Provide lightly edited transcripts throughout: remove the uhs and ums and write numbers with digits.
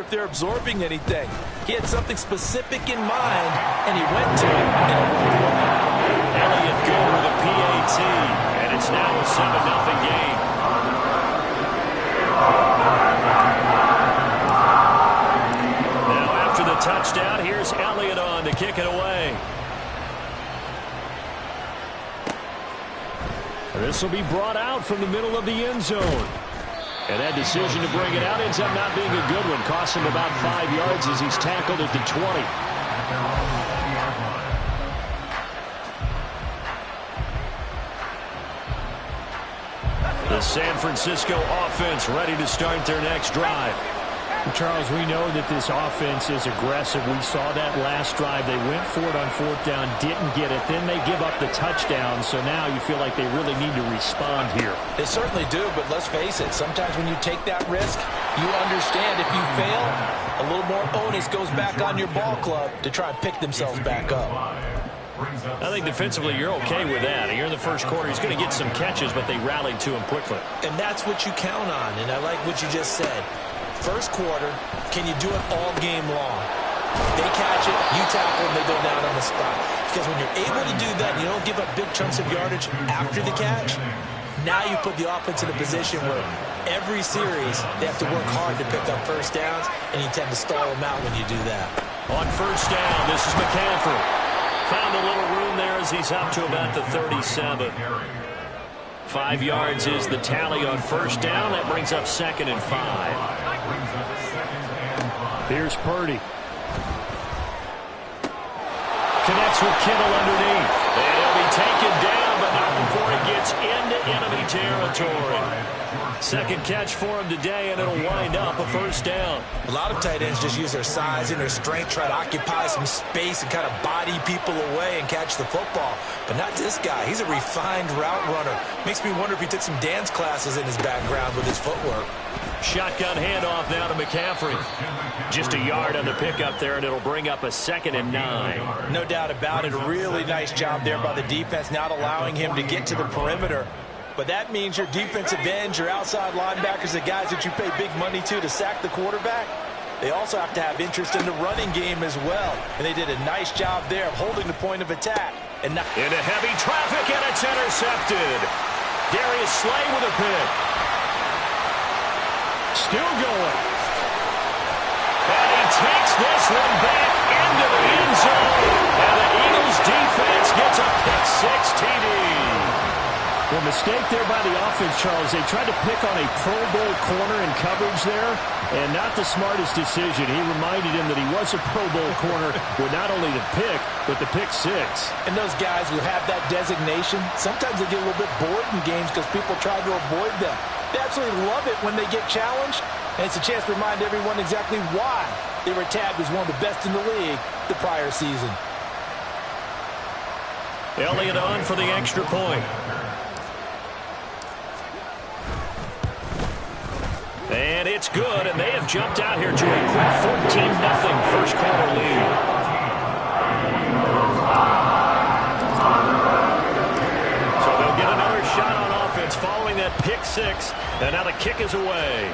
if they're absorbing anything. He had something specific in mind, and he went to it, and it worked well. Elliott good with a PAT, and it's now a 7-0 game. Now after the touchdown, here's Elliott on to kick it away. This will be brought out from the middle of the end zone. And that decision to bring it out ends up not being a good one. Costs him about 5 yards as he's tackled at the 20. The San Francisco offense ready to start their next drive. Charles, we know that this offense is aggressive. We saw that last drive. They went for it on 4th down, didn't get it. Then they give up the touchdown. So now you feel like they really need to respond here. They certainly do, but let's face it. Sometimes when you take that risk, you understand if you fail, a little more onus goes back on your ball club to try and pick themselves back up. I think defensively you're okay with that. Here in the first quarter, he's going to get some catches, but they rallied to him quickly. And that's what you count on, and I like what you just said. First quarter, can you do it all game long? They catch it, you tackle them, they go down on the spot. Because when you're able to do that, you don't give up big chunks of yardage after the catch, now you put the offense in a position where every series they have to work hard to pick up first downs, and you tend to stall them out when you do that. On first down, this is McCaffrey. Found a little room there as he's up to about the 37. 5 yards is the tally on first down. That brings up 2nd and 5. Here's Purdy. Connects with Kittle underneath. And he'll be taken down, but not before he gets into enemy territory. Second catch for him today, and it'll wind up a first down. A lot of tight ends just use their size and their strength, try to occupy some space and kind of body people away and catch the football. But not this guy. He's a refined route runner. Makes me wonder if he took some dance classes in his background with his footwork. Shotgun handoff now to McCaffrey. Just a yard on the pickup there, and it'll bring up a 2nd and 9. No doubt about it. A really nice job there by the defense, not allowing him to get to the perimeter. But that means your defensive ends, your outside linebackers, the guys that you pay big money to sack the quarterback, they also have to have interest in the running game as well. And they did a nice job there of holding the point of attack. And now into heavy traffic, and it's intercepted. Darius Slay with a pick. Still going. And he takes this one back into the end zone. And the Eagles defense gets a pick-6 TD. Well, mistake there by the offense, Charles. They tried to pick on a Pro Bowl corner in coverage there, and not the smartest decision. He reminded him that he was a Pro Bowl corner with not only the pick, but the pick-6. And those guys who have that designation, sometimes they get a little bit bored in games because people try to avoid them. They absolutely love it when they get challenged, and it's a chance to remind everyone exactly why they were tagged as one of the best in the league the prior season. Elliott on for the extra point. And it's good, and they have jumped out here to a quick 14-0 first quarter lead. So they'll get another shot on offense following that pick-6, and now the kick is away.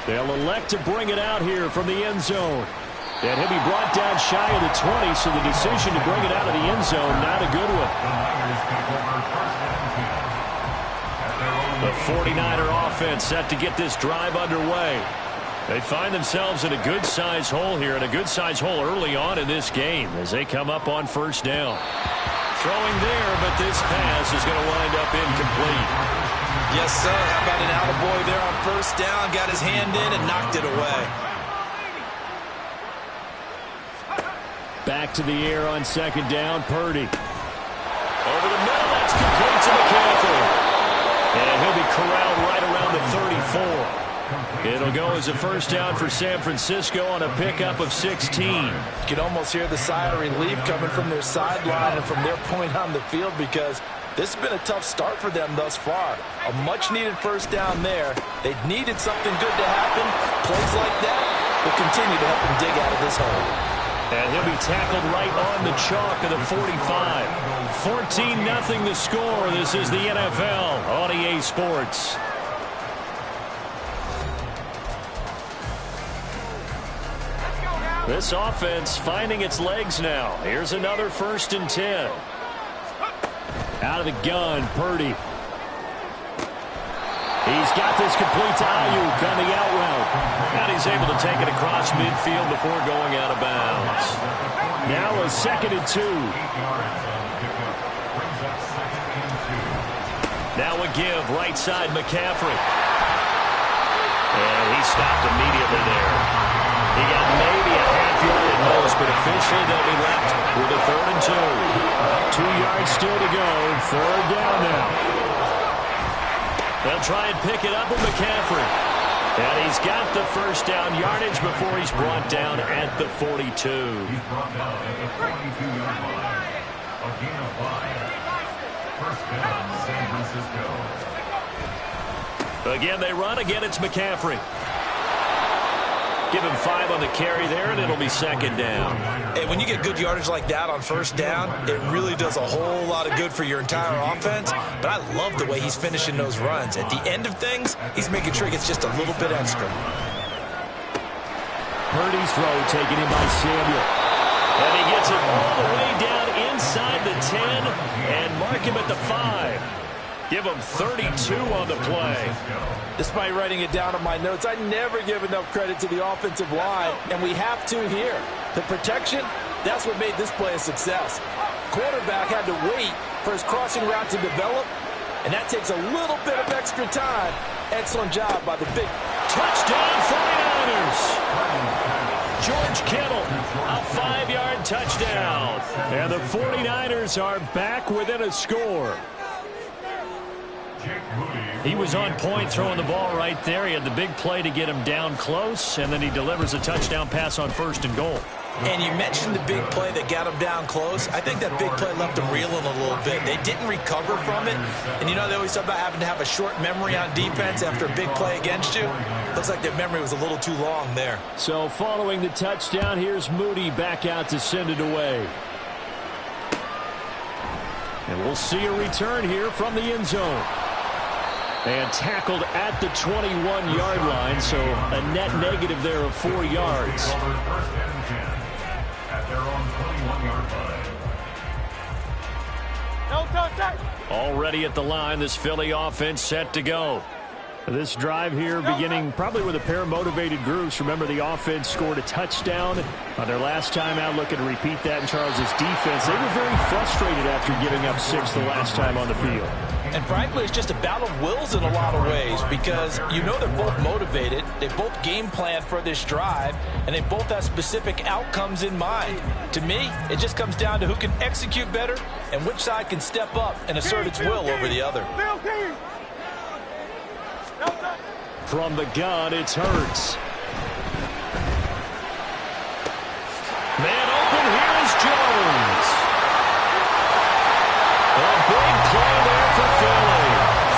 They'll elect to bring it out here from the end zone. And he'll be brought down shy of the 20, so the decision to bring it out of the end zone, not a good one. The 49er offense set to get this drive underway. They find themselves in a good-sized hole here, and a good-sized hole early on in this game as they come up on first down. Throwing there, but this pass is going to wind up incomplete. Yes, sir. How about an attaboy there on first down? Got his hand in and knocked it away. Back to the air on second down, Purdy. Over the middle, that's complete to McCaffrey. And he'll be corralled right around the 34. It'll go as a first down for San Francisco on a pickup of 16. You can almost hear the sigh of relief coming from their sideline and from their point on the field, because this has been a tough start for them thus far. A much-needed first down there. They needed something good to happen. Plays like that will continue to help them dig out of this hole. And he'll be tackled right on the chalk of the 45. 14-0 the score. This is the NFL on EA Sports. This offense finding its legs now. Here's another 1st and 10. Out of the gun, Purdy. He's got this complete to Ayuk on the out route. And he's able to take it across midfield before going out of bounds. Now a 2nd and 2. Now a give, right side, McCaffrey. And he stopped immediately there. He got maybe a half yard at most, but officially they'll be left with a 3rd and 2. 2 yards still to go. 3rd down now. They'll try and pick it up with McCaffrey. And he's got the 1st down yardage before he's brought down at the 42. He's brought down at the 42-yard line. A gain of 5. 1st down, San Francisco. Again, they run. Again, it's McCaffrey. Give him 5 on the carry there, and it'll be 2nd down. Hey, when you get good yardage like that on 1st down, it really does a whole lot of good for your entire offense. But I love the way he's finishing those runs. At the end of things, he's making sure he gets just a little bit extra. Purdy's throw taken in by Samuel. And he gets it all the way down inside the 10 and mark him at the 5. Give him 32 on the play. Despite writing it down on my notes, I never give enough credit to the offensive line, and we have to here. The protection, that's what made this play a success. Quarterback had to wait for his crossing route to develop, and that takes a little bit of extra time. Excellent job by the big touchdown 49ers. George Kittle, a 5-yard touchdown. And the 49ers are back within a score. He was on point throwing the ball right there. He had the big play to get him down close, and then he delivers a touchdown pass on 1st and goal. And you mentioned the big play that got him down close. I think that big play left him reeling a little bit. They didn't recover from it. And you know, they always talk about having to have a short memory on defense after a big play against you. Looks like their memory was a little too long there. So following the touchdown, here's Moody back out to send it away. And we'll see a return here from the end zone. And tackled at the 21-yard line, so a net negative there of 4 yards. Already at the line, this Philly offense set to go. This drive here beginning probably with a pair of motivated groups. Remember, the offense scored a touchdown on their last time out. Looking to repeat that in Charles's defense. They were very frustrated after giving up 6 the last time on the field. And frankly, it's just a battle of wills in a lot of ways because you know they're both motivated. They both game planned for this drive, and they both have specific outcomes in mind. To me, it just comes down to who can execute better and which side can step up and assert its will over the other. From the gun, it's Hurts. Man open, here is Jones. A big play there for Philly.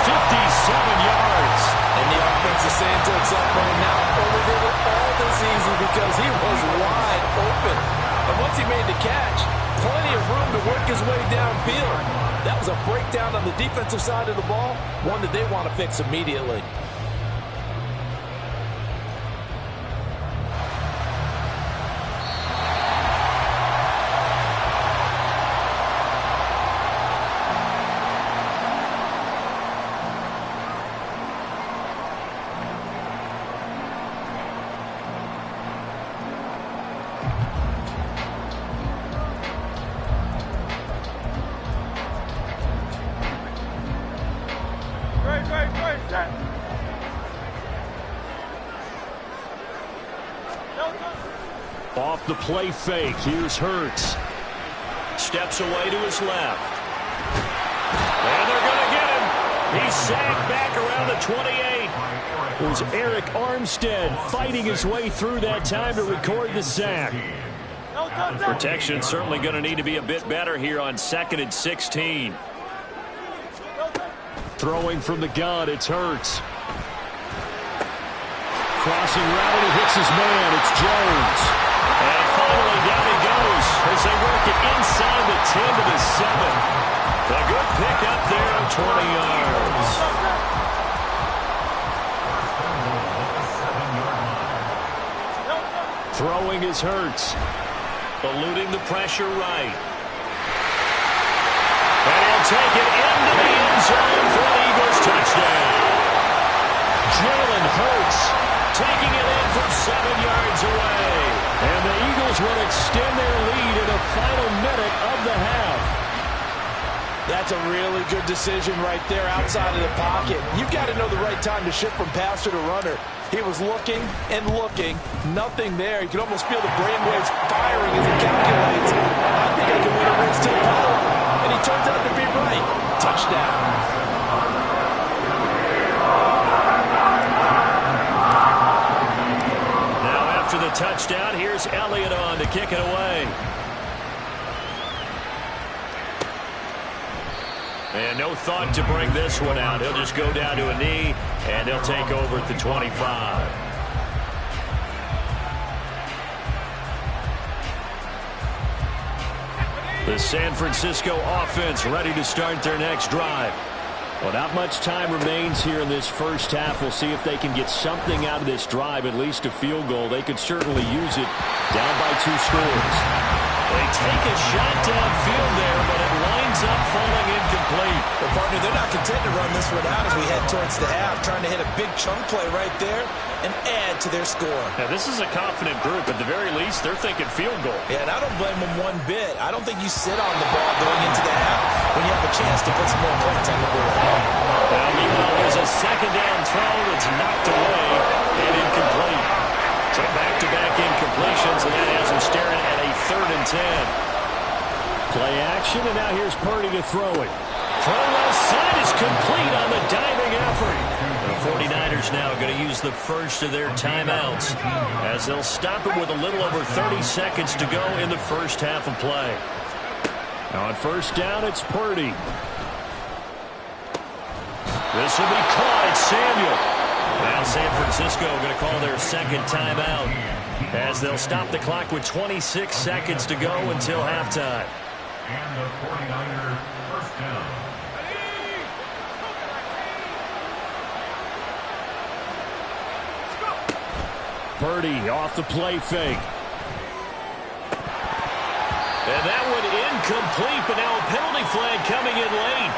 57 yards. And the offense is saying to itself right now, oh, we did it all this easy because he was wide open. And once he made the catch, plenty of room to work his way downfield. That was a breakdown on the defensive side of the ball, one that they want to fix immediately. Off the play fake, here's Hurts. Steps away to his left. And they're going to get him. He's sacked back around the 28. It was Eric Armstead fighting his way through that time to record the sack. Protection certainly going to need to be a bit better here on 2nd and 16. Throwing from the gun, it's Hurts. Crossing route, and he hits his man. It's Jones. And finally, down he goes as they work it inside the 10 to the 7. A good pickup there of 20 yards. Throwing is Hurts. Eluding the pressure right. And he'll take it into the end zone for an Eagles touchdown. Jalen Hurts taking it in from 7 yards away. And the Eagles will extend their lead in the final minute of the half. That's a really good decision right there outside of the pocket. You've got to know the right time to shift from passer to runner. He was looking and looking. Nothing there. You can almost feel the brainwaves firing as he calculates. I think I can win a race to the pole. And he turns out to be right. Touchdown. Now after the touchdown, here's Elliott on to kick it away. And no thought to bring this one out. He'll just go down to a knee, and they'll take over at the 25. The San Francisco offense ready to start their next drive. Well, not much time remains here in this first half. We'll see if they can get something out of this drive, at least a field goal. They could certainly use it down by 2 scores. They take a shot downfield there, but it lines up falling incomplete. Well, partner, they're not content to run this one out as we head towards the half, trying to hit a big chunk play right there and add to their score. Now, this is a confident group. At the very least, they're thinking field goal. Yeah, and I don't blame them one bit. I don't think you sit on the ball going into the half when you have a chance to put some more points on the board. Now, meanwhile, there's a second down throw that's knocked away and incomplete. So back-to-back incompletions, and that has him staring at a 3rd and 10. Play action, and now here's Purdy to throw it. Throw left side is complete on the diving effort. The 49ers now going to use the first of their timeouts as they'll stop it with a little over 30 seconds to go in the first half of play. Now on first down, it's Purdy. This will be caught. It's Samuel. Now San Francisco going to call their second timeout as they'll stop the clock with 26 seconds to go until halftime. And the 49er first down. Purdy off the play fake. And that one incomplete, but now a penalty flag coming in late.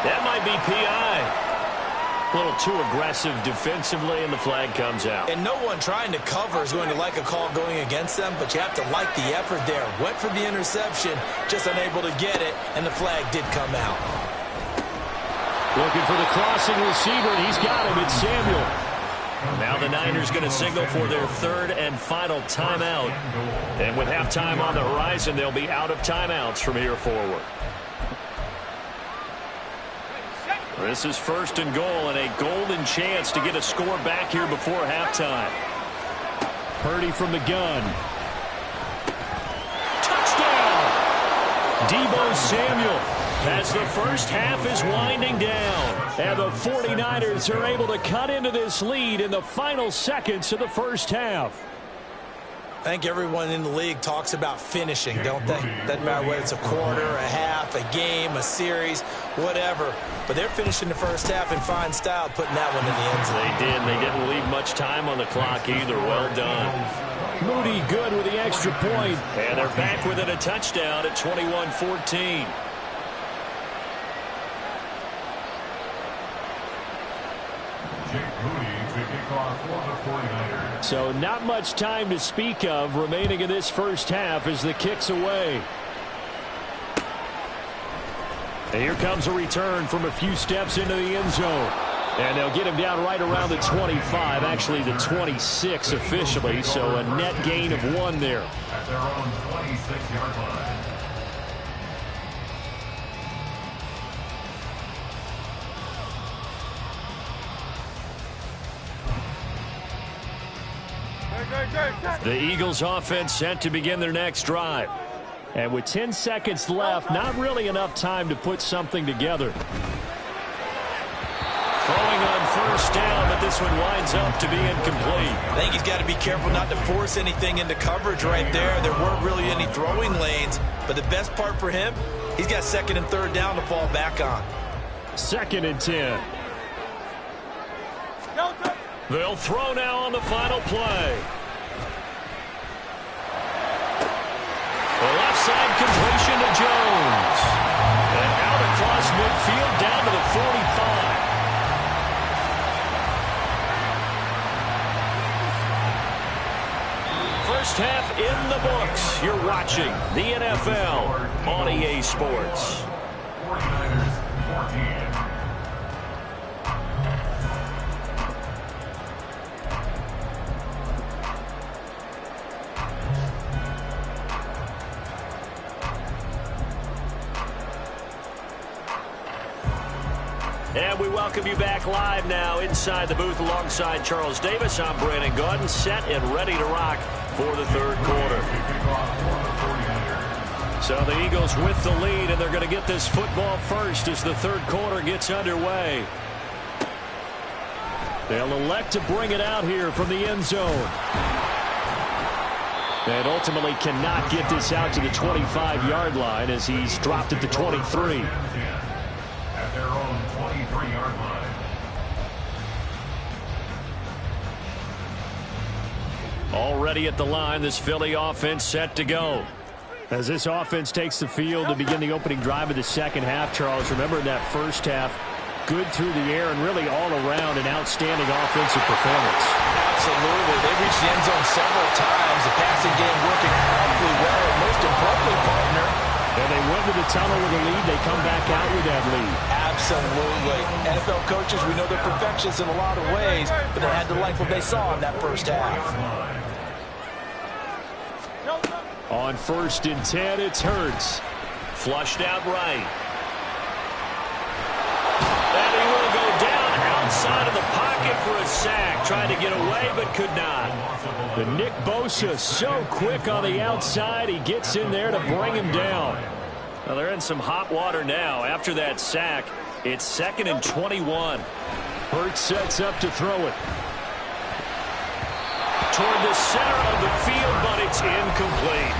That might be PI. A little too aggressive defensively, and the flag comes out. And no one trying to cover is going to like a call going against them, but you have to like the effort there. Went for the interception, just unable to get it, and the flag did come out. Looking for the crossing receiver, and he's got him. It's Samuel. Now the Niners going to signal for their 3rd and final timeout. And with halftime on the horizon, they'll be out of timeouts from here forward. This is 1st and goal, and a golden chance to get a score back here before halftime. Purdy from the gun. Touchdown! Deebo Samuel as the first half is winding down. And the 49ers are able to cut into this lead in the final seconds of the first half. I think everyone in the league talks about finishing, don't they? Doesn't matter whether it's a quarter, a half, a game, a series, whatever. But they're finishing the first half in fine style, putting that one in the end zone. They did. They didn't leave much time on the clock either. Well done. Moody good with the extra point. And they're back within a touchdown at 21-14. Jake Moody to kick off for the 49ers. So not much time to speak of remaining in this first half as the kick's away. And here comes a return from a few steps into the end zone. And they'll get him down right around the 25, actually the 26 officially, so a net gain of 1 there. At their own 26-yard line. The Eagles offense set to begin their next drive. And with 10 seconds left, not really enough time to put something together. Throwing on first down, but this one winds up to be incomplete. I think he's got to be careful not to force anything into coverage right there. There weren't really any throwing lanes, but the best part for him, he's got 2nd and 3rd down to fall back on. 2nd and 10. They'll throw now on the final play. completion to Jones. And out across midfield down to the 45. First half in the books. You're watching the NFL on EA Sports. 49ers 14. And we welcome you back live now inside the booth alongside Charles Davis. I'm Brandon Gaudin, set and ready to rock for the third quarter. So the Eagles with the lead, and they're going to get this football first as the third quarter gets underway. They'll elect to bring it out here from the end zone. And ultimately cannot get this out to the 25-yard line as he's dropped at the 23. At their own 23-yard line. Already at the line, this Philly offense set to go. As this offense takes the field to begin the opening drive of the second half, Charles, remember that first half, good through the air and really all around an outstanding offensive performance. Absolutely. They reached the end zone several times. The passing game working awfully well. And most importantly, partner, and they went to the tunnel with a lead. They come back out with that lead. absolutely. NFL coaches, we know they're perfectionists in a lot of ways, but they had to like what they saw in that first half. On 1st and 10, it's Hurts. Flushed out right. And he will go down outside of the pocket for a sack. Tried to get away, but could not. The Nick Bosa so quick on the outside. He gets in there to bring him down. Well, they're in some hot water now. After that sack, it's 2nd and 21. Hurts sets up to throw it. Toward the center of the field, but it's incomplete.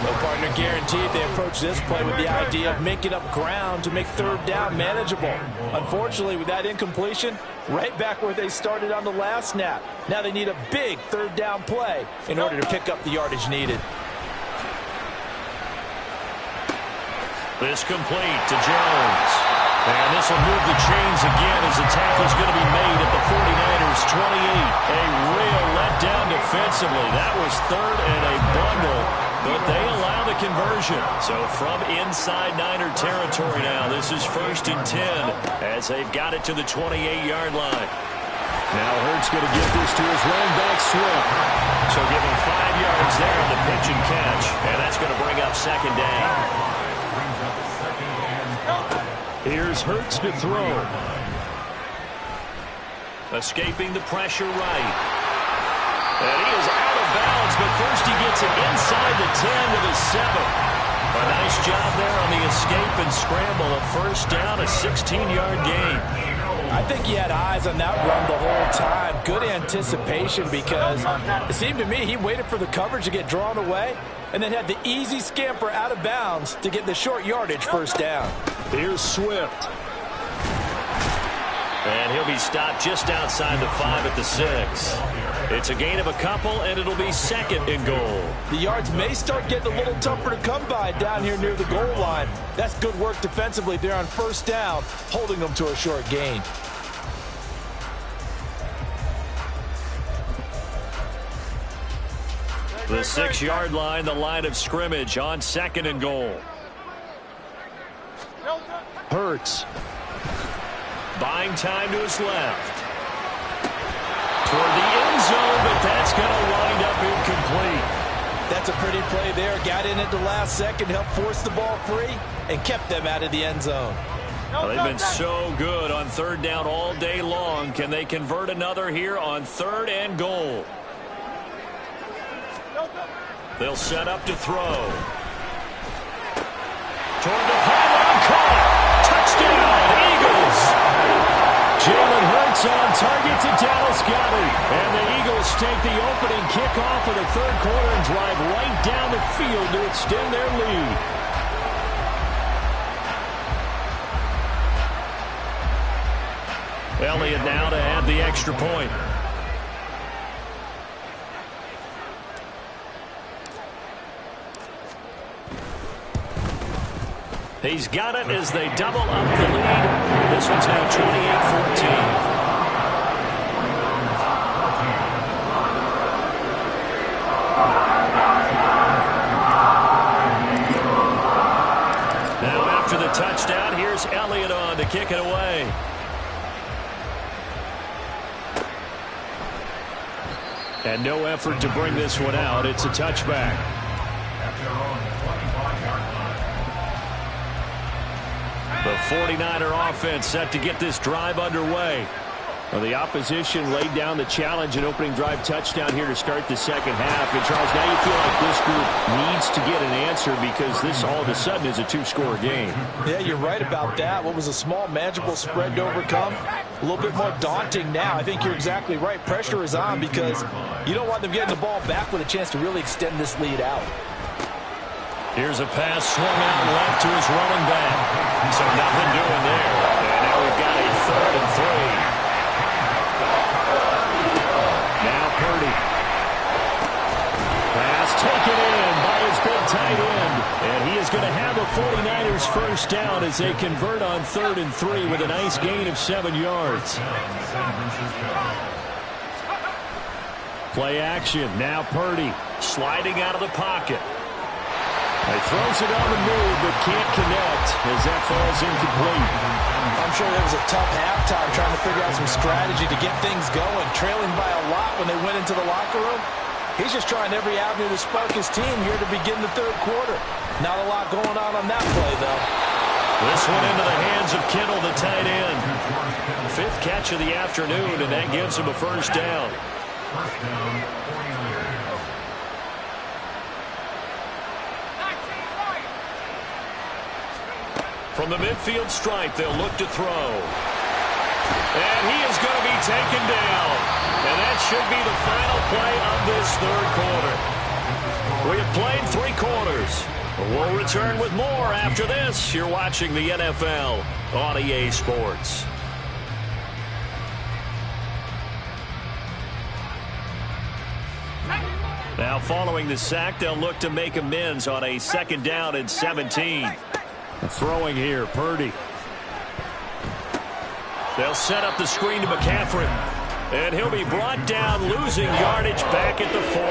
No partner guaranteed. They approach this play with the idea of making up ground to make third down manageable. Unfortunately, with that incompletion, right back where they started on the last snap. Now they need a big third down play in order to pick up the yardage needed. This complete to Jones. And this will move the chains again as the tackle is going to be made at the 49ers 28. A real letdown defensively. That was 3rd and a bundle, but they allow the conversion. So from inside Niner territory now, this is 1st and 10 as they've got it to the 28-yard line. Now Hurts going to get this to his running back Swift. So give him 5 yards there on the pitch and catch, and that's going to bring up 2nd down. Here's Hurts to throw. Escaping the pressure right. And he is out of bounds, but first he gets it inside the 10 to the 7. A nice job there on the escape and scramble. A first down, a 16-yard gain. I think he had eyes on that run the whole time. Good anticipation because it seemed to me he waited for the coverage to get drawn away and then had the easy scamper out of bounds to get the short yardage first down. Here's Swift. And he'll be stopped just outside the 5 at the 6. It's a gain of a couple, and it'll be 2nd and goal. The yards may start getting a little tougher to come by down here near the goal line. That's good work defensively there on first down, holding them to a short gain. The 6-yard line, the line of scrimmage on 2nd and goal. Hurts. Buying time to his left. Toward the end zone, but that's going to wind up incomplete. That's a pretty play there. Got in at the last second, helped force the ball free, and kept them out of the end zone. Well, they've been so good on 3rd down all day long. Can they convert another here on 3rd and goal? They'll set up to throw. Toward the pylon, caught. Touchdown, Eagles. Jalen Hurts on target to Dallas Goedert. And the Eagles take the opening kickoff of the third quarter and drive right down the field to extend their lead. Elliott now to add the extra point. He's got it as they double up the lead. This one's now 28-14. Touchdown. Here's Elliott on to kick it away. And no effort to bring this one out. It's a touchback. The 49er offense set to get this drive underway. Well, the opposition laid down the challenge and opening drive touchdown here to start the second half. And, Charles, now you feel like this group needs to get an answer because this all of a sudden is a two-score game. Yeah, you're right about that. What was a small, manageable spread to overcome? A little bit more daunting now. I think you're exactly right. Pressure is on because you don't want them getting the ball back with a chance to really extend this lead out. Here's a pass swung out left to his running back. So nothing doing there. And now we've got a 3rd and 3. Pass taken in by his big tight end. And he is going to have a 49ers first down as they convert on 3rd and 3 with a nice gain of 7 yards. Play action. Now Purdy sliding out of the pocket. He throws it on the move but can't connect as that falls incomplete. I'm sure that was a tough halftime trying to figure out some strategy to get things going. Trailing by a lot when they went into the locker room. He's just trying every avenue to spark his team here to begin the 3rd quarter. Not a lot going on that play, though. This one into the hands of Kittle, the tight end. 5th catch of the afternoon, and that gives him a first down. From the midfield stripe, they'll look to throw. And he is going to be taken down. And that should be the final play of this 3rd quarter. We have played 3 quarters. We'll return with more after this. You're watching the NFL on EA Sports. Now following the sack, they'll look to make amends on a 2nd down and 17. Throwing here, Purdy. They'll set up the screen to McCaffrey. And he'll be brought down, losing yardage back at the 40.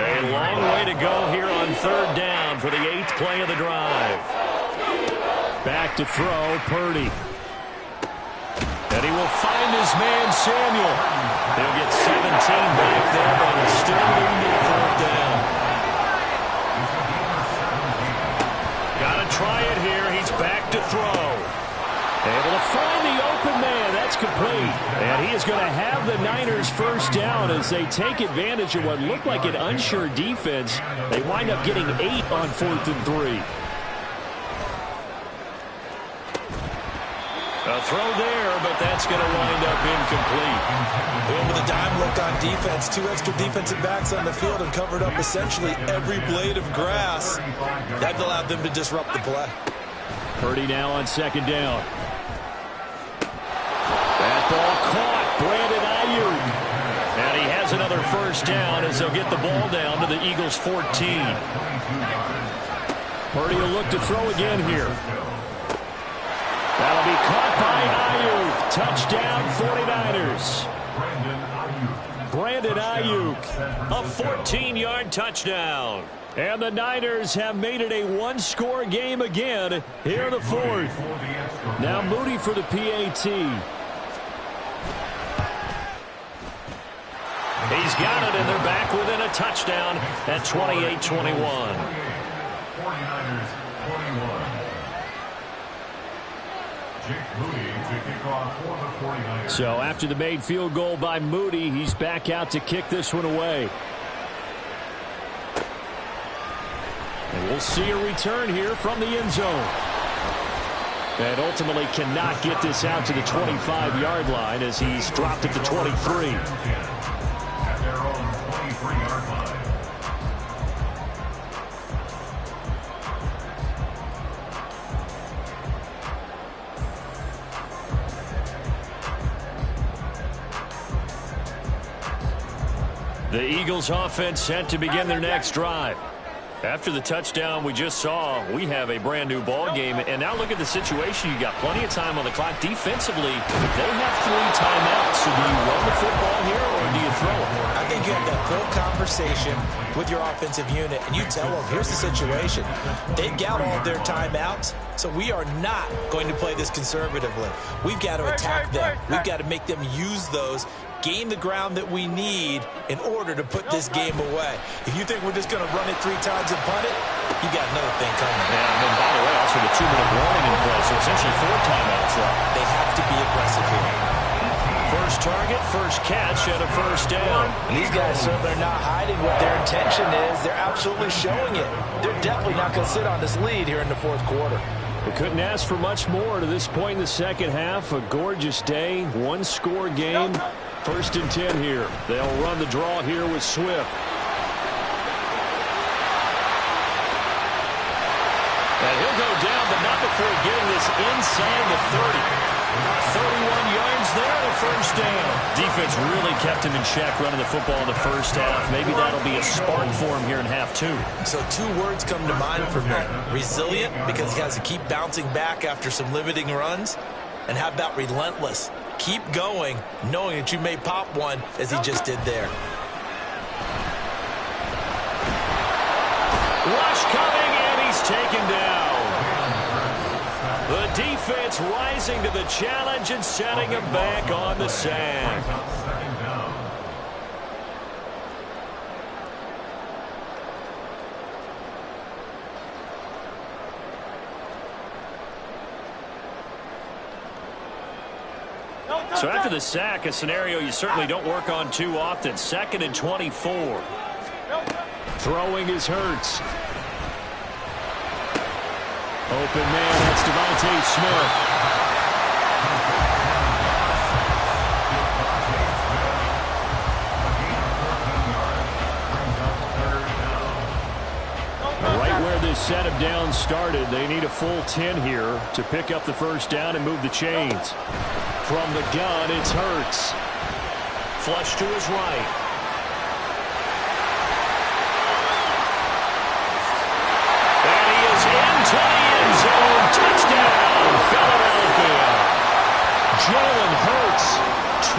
A long way to go here on 3rd down for the 8th play of the drive. Back to throw, Purdy. And he will find his man, Samuel. He'll get 17 back there, but it's still leading to 4th down. Got to try it here. He's back to throw. Able to find the open man. That's complete. And he is going to have the Niners first down as they take advantage of what looked like an unsure defense. They wind up getting 8 on 4th and 3. A throw there, but that's going to wind up incomplete. Well, with a dime look on defense, 2 extra defensive backs on the field and covered up essentially every blade of grass. That allowed them to disrupt the play. Purdy now on 2nd down. That ball caught. Brandon Ayuk. And he has another first down as they'll get the ball down to the Eagles' 14. Purdy will look to throw again here. That'll be caught by Ayuk. Touchdown 49ers. Brandon Ayuk, a 14-yard touchdown. And the Niners have made it a 1-score game again here in the 4th. Now Moody for the PAT. He's got it, and they're back within a touchdown at 28-21. 49ers 21. Jake Moody to kick off for the 49ers. So after the made field goal by Moody, he's back out to kick this one away. And we'll see a return here from the end zone. And ultimately cannot get this out to the 25-yard line as he's dropped at the 23. At their own 23-yard line. The Eagles offense set to begin their next drive. After the touchdown we just saw, we have a brand-new ball game. And now look at the situation. You got plenty of time on the clock. Defensively, they have 3 timeouts. So do you run the football here or do you throw it? I think you have that full conversation with your offensive unit, and you tell them, here's the situation. They've got all of their timeouts, so we are not going to play this conservatively. We've got to attack them. We've got to make them use those, gain the ground that we need in order to put this game away. If you think we're just going to run it 3 times and punt it, you got another thing coming. Yeah, and then, by the way, also the 2-minute warning in place, so essentially 4 timeouts left. They have to be aggressive here. First target, first catch, and a first down. And these guys certainly are not hiding what their intention is. They're absolutely showing it. They're definitely not going to sit on this lead here in the 4th quarter. We couldn't ask for much more to this point in the second half. A gorgeous day, 1-score game. 1st and 10 here. They'll run the draw here with Swift. And he'll go down, but not before getting this inside the 30. 31 yards there, the first down. Defense really kept him in check running the football in the first half. Maybe that'll be a spark for him here in half 2. So 2 words come to mind for me. Resilient, because he has to keep bouncing back after some limiting runs. And how about relentless? Keep going, knowing that you may pop one, as he just did there. Rush coming, and he's taken down. The defense rising to the challenge and setting him back on the sack. So after the sack, a scenario you certainly don't work on too often. 2nd and 24. Throwing is Hurts. Open man, that's Devontae Smith. Right where this set of downs started, they need a full 10 here to pick up the first down and move the chains. From the gun, it's Hurts. Flush to his right. And he is into the end zone. Touchdown, Philadelphia. Jalen Hurts,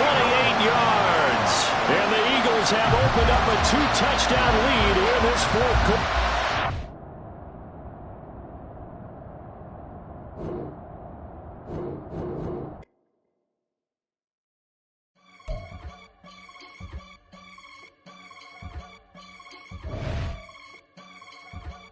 28 yards. And the Eagles have opened up a 2-touchdown lead in this 4th quarter.